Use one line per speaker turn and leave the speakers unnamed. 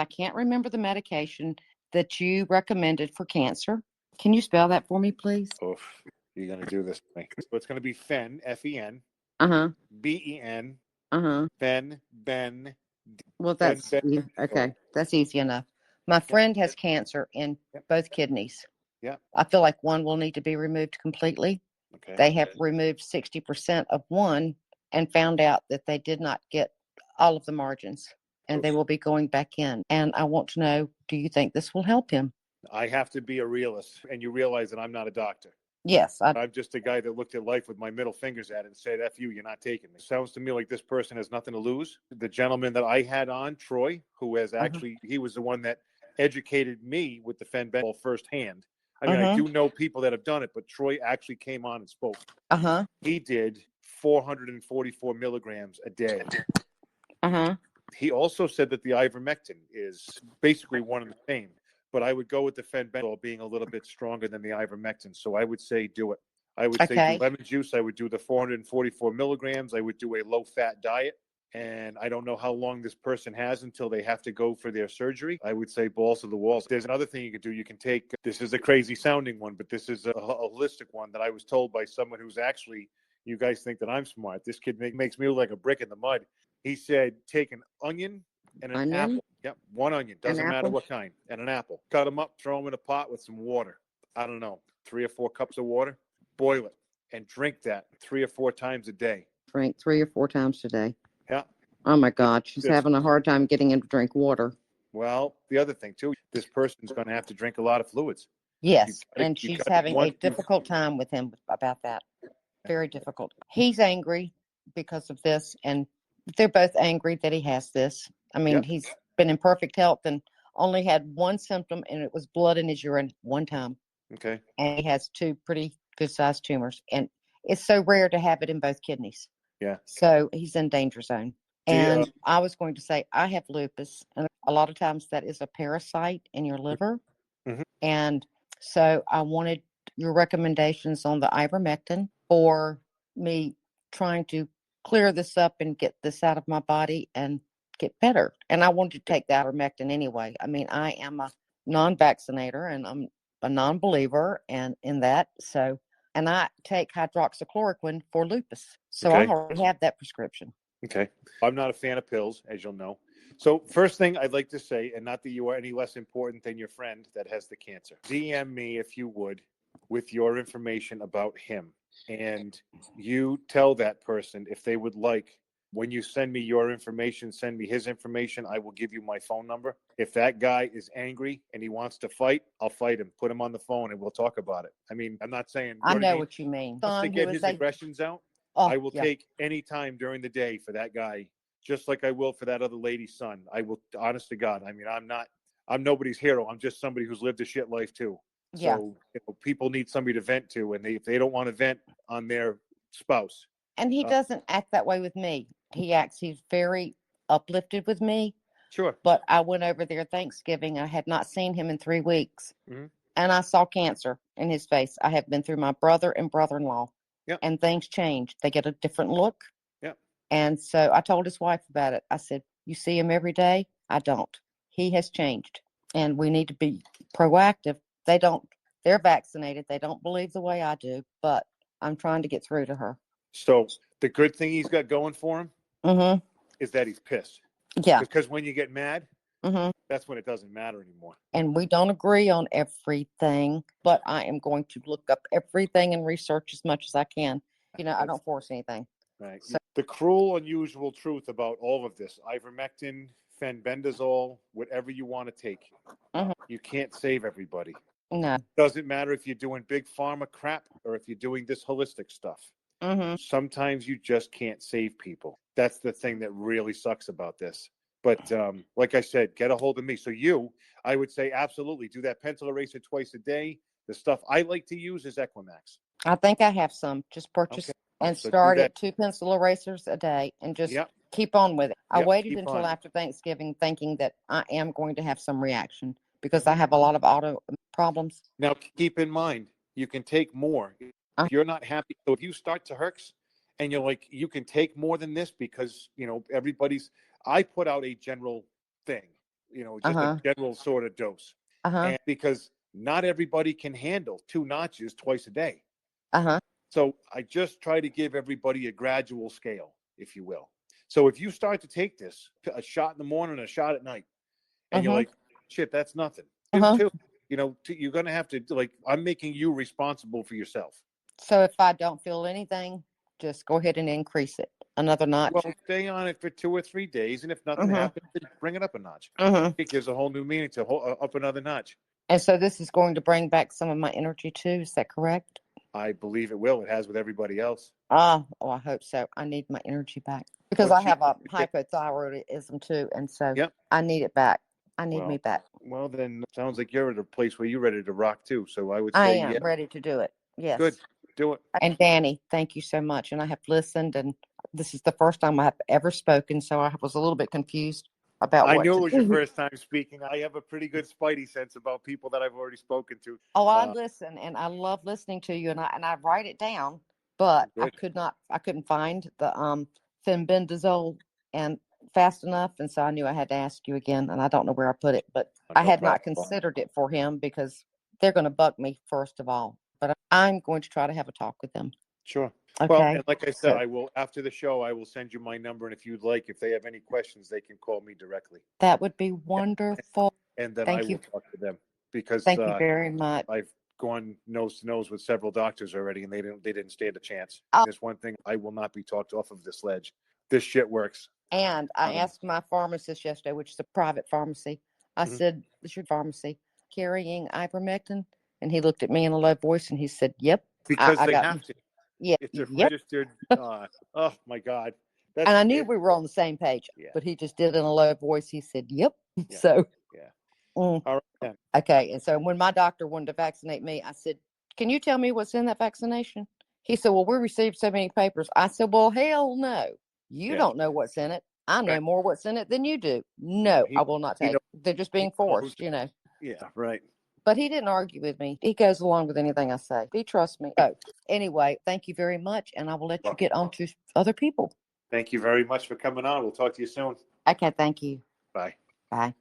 I can't remember the medication that you recommended for cancer. Can you spell that for me, please?
Oof, you're going to do this to me. So it's going to be Fen, F-E-N,
Uh-huh.
B-E-N,
Uh-huh.
Fen, Ben,
Well, that's
Fenbendazole.
okay. That's easy enough. My
Yep,
friend has cancer in
yep,
both kidneys.
yep.
I feel like one will need to be removed completely.
Okay.
They have removed 60% of one and found out that they did not get all of the margins, and they
Oof.
will be going back in. And I want to know, do you think this will help him?
I have to be a realist, and you realize that I'm not a doctor.
Yes.
I'm just a guy that looked at life with my middle fingers at it and said, F you, you're not taking me. Sounds to me like this person has nothing to lose. The gentleman that I had on, Troy, who has
Uh-huh.
actually, he was the one that educated me with the Fenbendazole firsthand. I mean, I
Uh-huh.
do know people that have done it, but Troy actually came on and spoke.
Uh-huh.
He did 444 milligrams a day.
Uh-huh.
He also said that the ivermectin is basically one and the same, but I would go with the fenbendazole being a little bit stronger than the ivermectin. So I would say do it. I would say do
Okay.
lemon juice. I would do the 444 milligrams. I would do a low-fat diet. And I don't know how long this person has until they have to go for their surgery. I would say balls to the walls. There's another thing you could do. You can take, this is a crazy sounding one, but this is a holistic one that I was told by someone who's actually, you guys think that I'm smart. This kid makes me look like a brick in the mud. He said, take an onion and an
Onion,
apple. Yep, one onion.
an
Doesn't matter
apple.
what kind. And an apple. Cut them up, throw them in a pot with some water. I don't know, 3 or 4 cups of water. Boil it and drink that 3 or 4 times a day.
Drink 3 or 4 times a day.
Yeah.
Oh my God, she's
This,
having a hard time getting him to drink water.
well, the other thing too, this person's going to have to drink a lot of fluids.
Yes,
You
and
you
she's
got
having a
one.
difficult time with him about that. Very difficult. He's angry because of this, and they're both angry that he has this. I mean,
Yep.
he's been in perfect health and only had one symptom, and it was blood in his urine one time.
Okay.
And he has 2 pretty good-sized tumors, and it's so rare to have it in both kidneys.
Yeah.
So he's in danger zone.
Do you,
And I was going to say, I have lupus, and a lot of times that is a parasite in your liver.
Mhm.
And so I wanted your recommendations on the ivermectin for me trying to clear this up and get this out of my body and get better. And I wanted to take the ivermectin anyway. I mean, I am a non-vaccinator and I'm a non-believer and in that. So, and I take hydroxychloroquine for lupus. So I
Okay.
already have that prescription.
Okay. I'm not a fan of pills, as you'll know. So first thing I'd like to say, and not that you are any less important than your friend that has the cancer, DM me if you would with your information about him. And you tell that person if they would like, when you send me your information, send me his information. I will give you my phone number. If that guy is angry and he wants to fight, I'll fight him. Put him on the phone and we'll talk about it. I mean, I'm not saying,
I
you know what I
know
mean?
what you mean.
Wants to
Son, who
get
is
his
a
aggressions out, I
oh
will
yeah.
take any time during the day for that guy, just like I will for that other lady's son. I will, honest to God. I mean, I'm nobody's hero. I'm just somebody who's lived a shit life too.
Yeah.
So people need somebody to vent to, and if they don't want to vent on their spouse,
And he doesn't act that way with me. He's very uplifted with me.
sure.
But I went over there Thanksgiving. I had not seen him in 3 weeks.
Mm-hmm.
And I saw cancer in his face. I have been through my brother and brother-in-law.
Yep.
And things change. They get a different look.
Yep.
And so I told his wife about it. I said, you see him every day? I don't. He has changed. And we need to be proactive. They're vaccinated. They don't believe the way I do. But I'm trying to get through to her.
So the good thing he's got going for him
Mm-hmm.
is that he's pissed.
Yeah.
Because when you get mad,
Mm-hmm.
that's when it doesn't matter anymore.
And we don't agree on everything, but I am going to look up everything and research as much as I can. I don't force anything.
Right.
So,
The cruel, unusual truth about all of this, ivermectin, fenbendazole, whatever you want to take,
Mhm.
you can't save everybody.
No.
Doesn't matter if you're doing big pharma crap or if you're doing this holistic stuff.
Mm-hmm.
Sometimes you just can't save people. That's the thing that really sucks about this. But like I said, get a hold of me. So I would say absolutely do that pencil eraser twice a day. The stuff I like to use is Equimax.
I think I have some. Just purchase
Okay.
and
So
start
do
at 2 pencil erasers a day and just
Yep.
keep on with it. I
Yep,
waited
keep
until
on.
after Thanksgiving thinking that I am going to have some reaction because I have a lot of auto problems.
Now, keep in mind, you can take more. If you're not happy, so if you start to herx and you're like, you can take more than this because, I put out a general thing. just
Uh-huh.
a general sort of dose.
Uh-huh.
And because not everybody can handle 2 notches twice a day.
Uh-huh.
So I just try to give everybody a gradual scale, if you will. So if you start to take this, a shot in the morning, a shot at night, and you're
Uh-huh.
like, shit, that's nothing. Do
Uh-huh.
2. You're going to have to, like, I'm making you responsible for yourself.
So if I don't feel anything, just go ahead and increase it another notch.
Well, stay on it for 2 or 3 days, and if nothing
Uh-huh.
happens, then bring it up a notch.
Uh-huh.
It gives a whole new meaning to up another notch.
And so this is going to bring back some of my energy too. Is that correct?
I believe it will. It has with everybody else.
Oh, I hope so. I need my energy back because I
But
have a hypothyroidism too, and so
Yep.
I need it back. I need
Well,
me back.
Well, then sounds like you're at a place where you're ready to rock too. So I would
I
say,
am
yeah,
ready to do it. Yes.
good. Do it.
And Danny, thank you so much. And I have listened, and this is the first time I have ever spoken, so I was a little bit confused about
I
what
knew
to
it was your
do.
first time speaking. I have a pretty good spidey sense about people that I've already spoken to.
Oh, I listen, and I love listening to you, and I write it down, but
Good.
I couldn't find the Fenbendazole and fast enough, and so I knew I had to ask you again, and I don't know where I put it, but I
No
had not
problem.
considered it for him because they're going to bug me first of all, but I'm going to try to have a talk with them.
Sure.
Okay.
Well, and like I said,
So
I will, after the show, I will send you my number. And if you'd like, if they have any questions, they can call me directly.
that would be wonderful.
And then I
Thank
will
you.
talk to them because
Thank you very much.
I've gone nose to nose with several doctors already, and they didn't stand a chance.
Oh.
There's one thing: I will not be talked off of this ledge. This shit works.
And I asked my pharmacist yesterday, which is a private pharmacy. I said, "Is your pharmacy carrying ivermectin?" And he looked at me in a low voice and he said, "Yep."
Because
I
they
got,
have to.
yeah,
It's a
yep.
registered. Oh my God.
And I knew we were on the same page,
Yeah.
but he just did in a low voice. He said, "Yep."
Yeah.
So,
yeah.
All
right. Then.
Okay. And so when my doctor wanted to vaccinate me, I said, "Can you tell me what's in that vaccination?" He said, "Well, we received so many papers." I said, "Well, hell no. You don't know what's in it. I know more what's in it than you do. No, I will not take. They're just being forced,
Yeah, right.
But he didn't argue with me. He goes along with anything I say. He trusts me. So anyway, thank you very much, and I will let you get on to other people.
Thank you very much for coming on. We'll talk to you soon.
Okay, thank you.
Bye.
Bye.